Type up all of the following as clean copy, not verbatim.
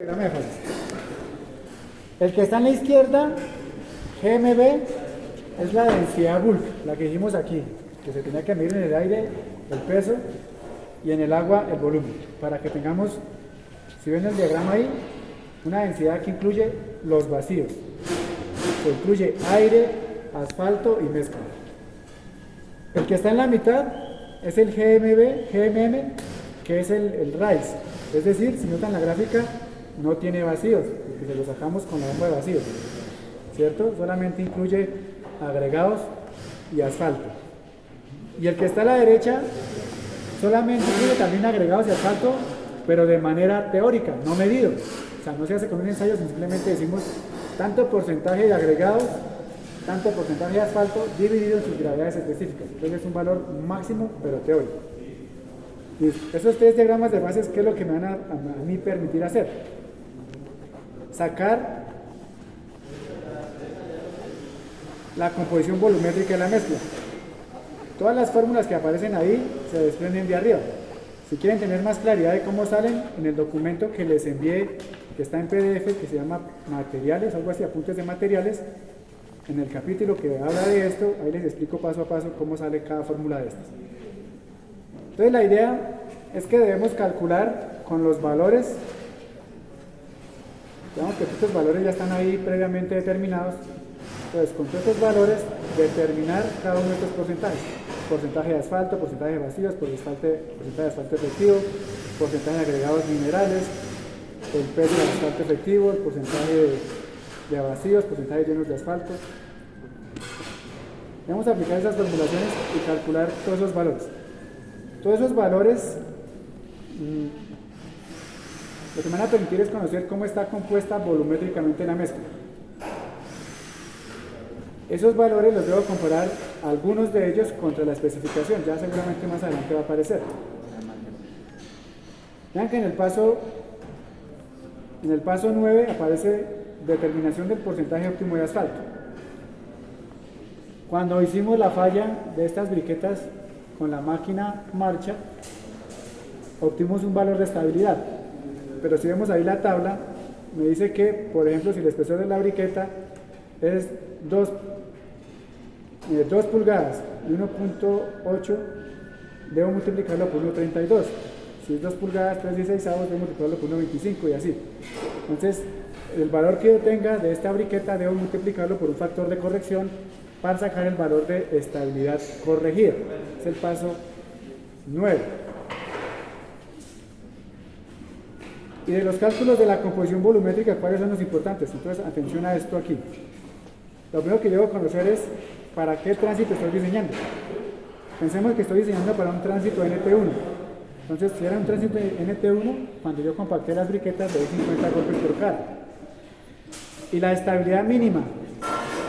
Diagrama de fases. El que está en la izquierda, GMB, es la densidad bulk, la que dijimos aquí, que se tenía que medir en el aire el peso y en el agua el volumen, para que tengamos, si ven el diagrama ahí, una densidad que incluye los vacíos, que incluye aire, asfalto y mezcla. El que está en la mitad es el GMM, que es el RICE, es decir, si notan la gráfica, no tiene vacíos, porque se lo sacamos con la bomba de vacíos, ¿cierto? Solamente incluye agregados y asfalto. Y el que está a la derecha solamente incluye también agregados y asfalto, pero de manera teórica, no medido. O sea, no se hace con un ensayo, simplemente decimos tanto porcentaje de agregados, tanto porcentaje de asfalto dividido en sus gravedades específicas. Entonces es un valor máximo, pero teórico. Y esos tres diagramas de fases, ¿qué es lo que me van a mí permitir hacer? Sacar la composición volumétrica de la mezcla. Todas las fórmulas que aparecen ahí se desprenden de arriba. Si quieren tener más claridad de cómo salen, en el documento que les envié, que está en PDF, que se llama materiales, algo así, apuntes de materiales, en el capítulo que habla de esto, ahí les explico paso a paso cómo sale cada fórmula de estas. Entonces la idea es que debemos calcular con los valores. Digamos que estos valores ya están ahí previamente determinados. Entonces, con todos estos valores, determinar cada uno de estos porcentajes. Porcentaje de asfalto, porcentaje de vacíos, porcentaje de asfalto efectivo, porcentaje de agregados minerales, el peso del asfalto efectivo, el porcentaje de vacíos, porcentaje llenos de asfalto. Vamos a aplicar esas formulaciones y calcular todos esos valores. Todos esos valores lo que me van a permitir es conocer cómo está compuesta volumétricamente la mezcla. Esos valores los debo comparar, algunos de ellos, contra la especificación, ya seguramente más adelante va a aparecer. Vean que en el paso 9 aparece determinación del porcentaje óptimo de asfalto. Cuando hicimos la falla de estas briquetas con la máquina marcha, obtuvimos un valor de estabilidad. Pero si vemos ahí la tabla, me dice que, por ejemplo, si el espesor de la briqueta es 2 pulgadas y 1.8, debo multiplicarlo por 1.32. Si es 2 pulgadas, 3/16, debo multiplicarlo por 1.25 y así. Entonces, el valor que yo tenga de esta briqueta debo multiplicarlo por un factor de corrección para sacar el valor de estabilidad corregida. Es el paso 9. Y de los cálculos de la composición volumétrica, ¿cuáles son los importantes? Entonces, atención a esto aquí. Lo primero que debo conocer es para qué tránsito estoy diseñando. Pensemos que estoy diseñando para un tránsito NT1. Entonces, si era un tránsito NT1, cuando yo compacté las briquetas, le di 50 golpes por cada. Y la estabilidad mínima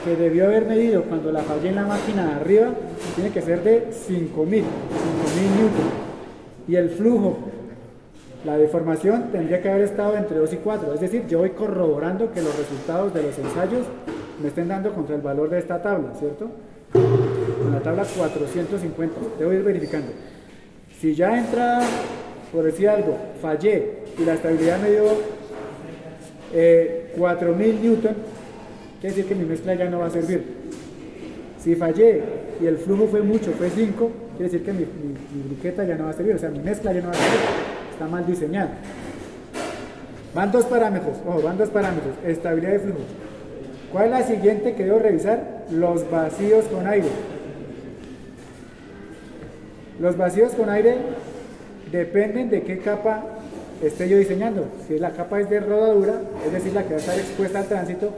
que debió haber medido cuando la fallé en la máquina de arriba, tiene que ser de 5.000 newton. Y el flujo, la deformación, tendría que haber estado entre 2 y 4. Es decir, yo voy corroborando que los resultados de los ensayos me estén dando contra el valor de esta tabla, ¿cierto? Con la tabla 450, debo ir verificando. Si ya entra, por decir algo, fallé y la estabilidad me dio 4.000 newton, quiere decir que mi mezcla ya no va a servir. Si fallé y el flujo fue mucho, fue 5, quiere decir que mi briqueta ya no va a servir, o sea, mi mezcla ya no va a servir, está mal diseñada. Van dos parámetros, estabilidad de flujo. ¿Cuál es la siguiente que debo revisar? Los vacíos con aire. Los vacíos con aire dependen de qué capa esté yo diseñando. Si la capa es de rodadura, es decir, la que va a estar expuesta al tránsito.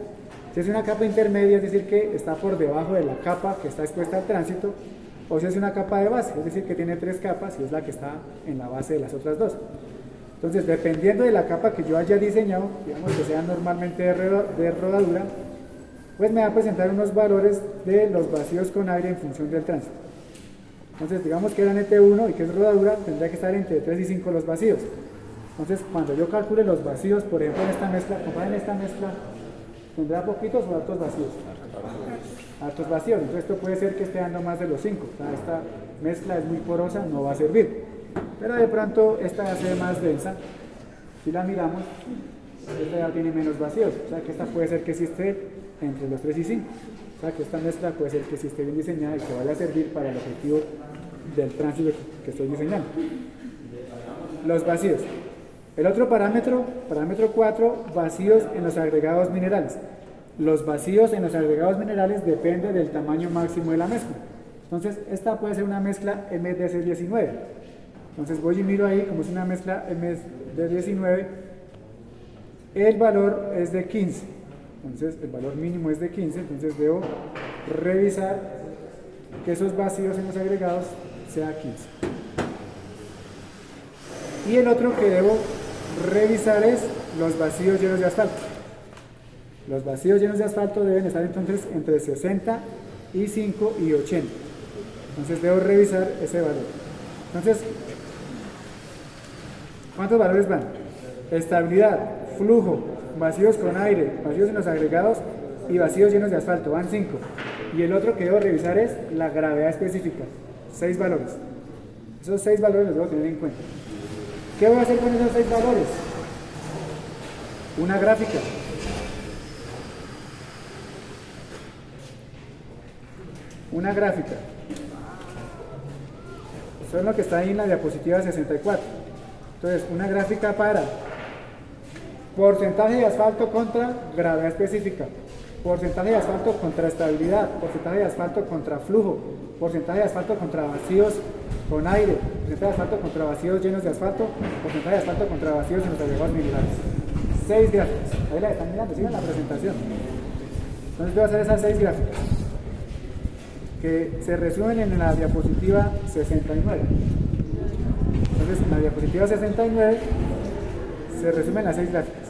Si es una capa intermedia, es decir, que está por debajo de la capa que está expuesta al tránsito. O si es una capa de base, es decir, que tiene 3 capas y es la que está en la base de las otras 2. Entonces, dependiendo de la capa que yo haya diseñado, digamos que sea normalmente de rodadura, pues me va a presentar unos valores de los vacíos con aire en función del tránsito. Entonces, digamos que era NT1 y que es rodadura, tendría que estar entre 3 y 5 los vacíos. Entonces, cuando yo calcule los vacíos, por ejemplo, en esta mezcla, comparen esta mezcla, ¿tendrá poquitos o altos vacíos? Altos vacíos, entonces esto puede ser que esté dando más de los 5. O sea, esta mezcla es muy porosa, no va a servir. Pero de pronto esta va a ser más densa. Si la miramos, esta ya tiene menos vacíos, o sea que esta puede ser que sí esté entre los 3 y 5, o sea que esta mezcla puede ser que sí esté bien diseñada y que vaya a servir para el objetivo del tránsito que estoy diseñando. Los vacíos. El otro parámetro 4, vacíos en los agregados minerales. Los vacíos en los agregados minerales dependen del tamaño máximo de la mezcla. Entonces, esta puede ser una mezcla MDC19. Entonces, voy y miro ahí, como es una mezcla MD19, el valor es de 15. Entonces, el valor mínimo es de 15. Entonces, debo revisar que esos vacíos en los agregados sea 15. Y el otro que debo revisar es los vacíos llenos de asfalto. Los vacíos llenos de asfalto deben estar entonces entre 65 y 80. Entonces debo revisar ese valor. Entonces, ¿cuántos valores van? Estabilidad, flujo, vacíos con aire, vacíos en los agregados y vacíos llenos de asfalto, van 5. Y el otro que debo revisar es la gravedad específica, 6 valores. Esos 6 valores los debo tener en cuenta. ¿Qué voy a hacer con esos 6 valores? Una gráfica. Una gráfica. Eso es lo que está ahí en la diapositiva 64. Entonces, una gráfica para porcentaje de asfalto contra gravedad específica, porcentaje de asfalto contra estabilidad, porcentaje de asfalto contra flujo, porcentaje de asfalto contra vacíos con aire, porcentaje de asfalto contra vacíos llenos de asfalto, porcentaje de asfalto contra vacíos en los agregados minerales. 6 gráficas. Ahí la están mirando, sigan la presentación. Entonces voy a hacer esas 6 gráficas que se resumen en la diapositiva 69. Entonces, en la diapositiva 69 se resumen las 6 gráficas.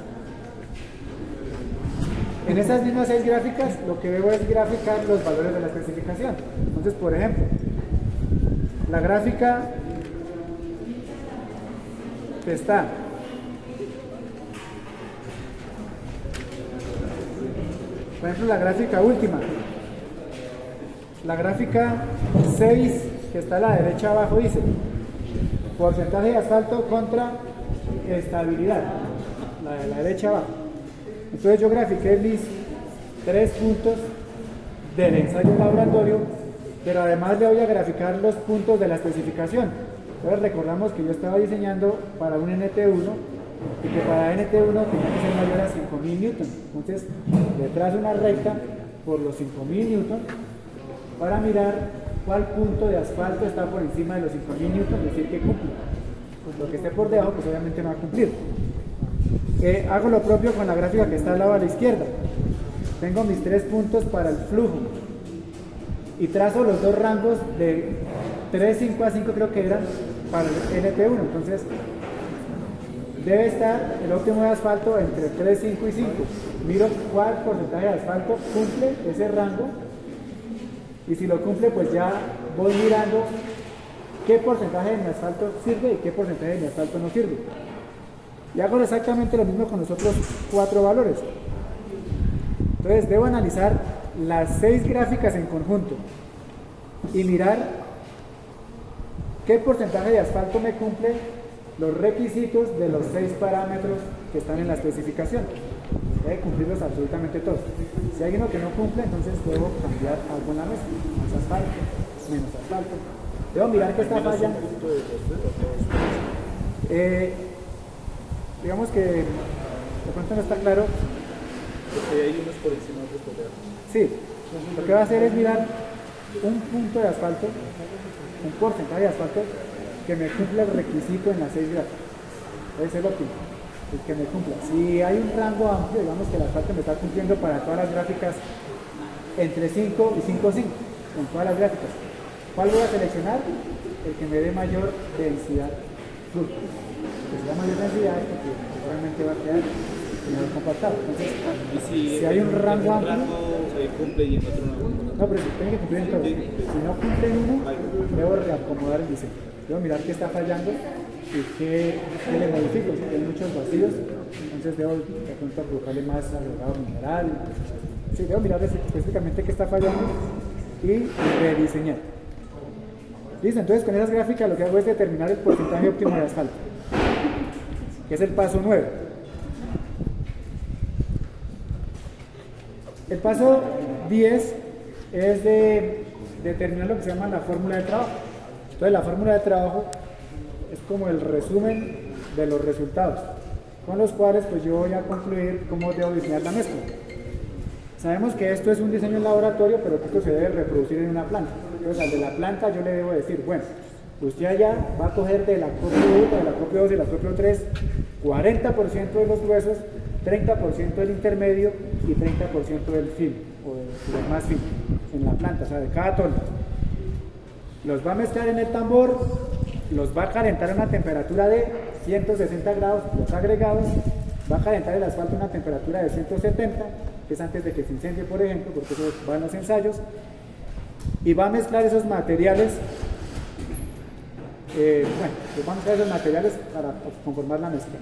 En esas mismas 6 gráficas, lo que debo es graficar los valores de la especificación. Entonces, por ejemplo, la gráfica que está por ejemplo, la gráfica última, la gráfica 6 que está a la derecha abajo dice porcentaje de asfalto contra estabilidad, la de la derecha abajo. Entonces yo grafiqué mis 3 puntos del ensayo en laboratorio, pero además le voy a graficar los puntos de la especificación. Entonces recordamos que yo estaba diseñando para un NT1 y que para NT1 tenía que ser mayor a 5000 newton. Entonces le trazo una recta por los 5000 newton para mirar cuál punto de asfalto está por encima de los 5000 newton, es decir, que cumple. Pues lo que esté por debajo, pues obviamente no va a cumplir. Hago lo propio con la gráfica que está al lado a la izquierda. Tengo mis 3 puntos para el flujo y trazo los 2 rangos de 3,5 a 5 creo que eran para el NT1. Entonces debe estar el óptimo de asfalto entre 3, 5 y 5. Miro cuál porcentaje de asfalto cumple ese rango y si lo cumple, pues ya voy mirando qué porcentaje de mi asfalto sirve y qué porcentaje de mi asfalto no sirve. Y hago exactamente lo mismo con los otros 4 valores. Entonces debo analizar las 6 gráficas en conjunto y mirar qué porcentaje de asfalto me cumple los requisitos de los 6 parámetros que están en la especificación. Debe cumplirlos absolutamente todos. Si hay uno que no cumple, entonces debo cambiar algo en la mesa. Más asfalto, menos asfalto. Debo mirar qué está fallando. Digamos que de pronto no está claro. Porque hay unos por encima de otros por debajo. Sí, lo que va a hacer es mirar un punto de asfalto, un porcentaje de asfalto que me cumpla el requisito en las 6 gráficas. Debe ser óptimo, el que me cumpla. Si hay un rango amplio, digamos que el asfalto me está cumpliendo para todas las gráficas entre 5 y 5,5, con todas las gráficas. ¿Cuál voy a seleccionar? El que me dé mayor densidad flujo. Que sea mayor densidad, porque realmente va a quedar mejor compactado. Entonces, y si hay un rango amplio, cumple y en otro no. no, pero tiene que cumplir en todo. Si no cumple en uno, debo reacomodar el diseño. Debo mirar qué está fallando y qué le modifico. Si hay muchos vacíos, entonces debo de pronto colocarle más agregado mineral. Sí, debo mirar específicamente qué está fallando y rediseñar. Listo, entonces con esas gráficas lo que hago es determinar el porcentaje óptimo de asfalto, que es el paso 9. El paso 10 es de determinar lo que se llama la fórmula de trabajo. Entonces la fórmula de trabajo es como el resumen de los resultados, con los cuales pues yo voy a concluir cómo debo diseñar la mezcla. Sabemos que esto es un diseño en laboratorio, pero que esto se debe reproducir en una planta. Entonces al de la planta yo le debo decir, bueno, usted allá va a coger de la copia 1, de la copia 2 y de la copia 3, 40% de los gruesos, 30% del intermedio y 30% del film, o del más fino, en la planta, o sea, de cada tono. Los va a mezclar en el tambor, los va a calentar a una temperatura de 160 grados, los agregados, va a calentar el asfalto a una temperatura de 170, que es antes de que se incendie, por ejemplo, porque eso va en los ensayos, y va a mezclar esos materiales, pues va a mezclar esos materiales para conformar la mezcla.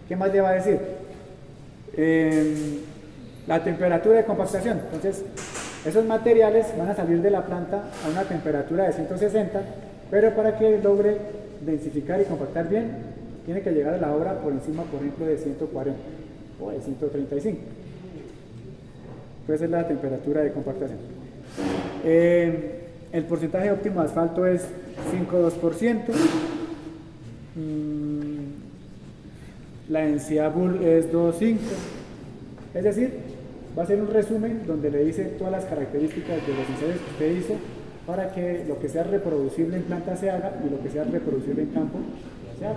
¿Qué más le va a decir? La temperatura de compactación. Entonces, esos materiales van a salir de la planta a una temperatura de 160, pero para que logre densificar y compactar bien, tiene que llegar a la obra por encima, por ejemplo, de 140 o de 135. Entonces es la temperatura de compactación. El porcentaje óptimo de asfalto es 5,2%. La densidad Bull es 2,5. Es decir, va a ser un resumen donde le dice todas las características de los ensayos que usted hizo para que lo que sea reproducible en planta se haga y lo que sea reproducible en campo se haga.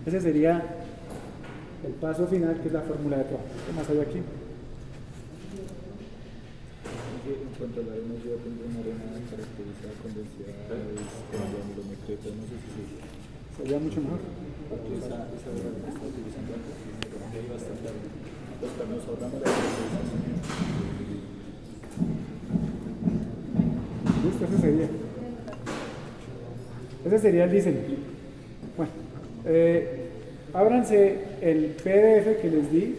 Ese sería el paso final, que es la fórmula de trabajo. ¿Qué más hay aquí? En cuanto a la arena, yo tengo una arena caracterizada con densidades granulométricas, no sé si sería mucho mejor. porque esa obra que está utilizando hay bastante arena. Entonces, nos ahorramos la caracterización. Listo, ese sería el diseño. Bueno, ábranse el PDF que les di.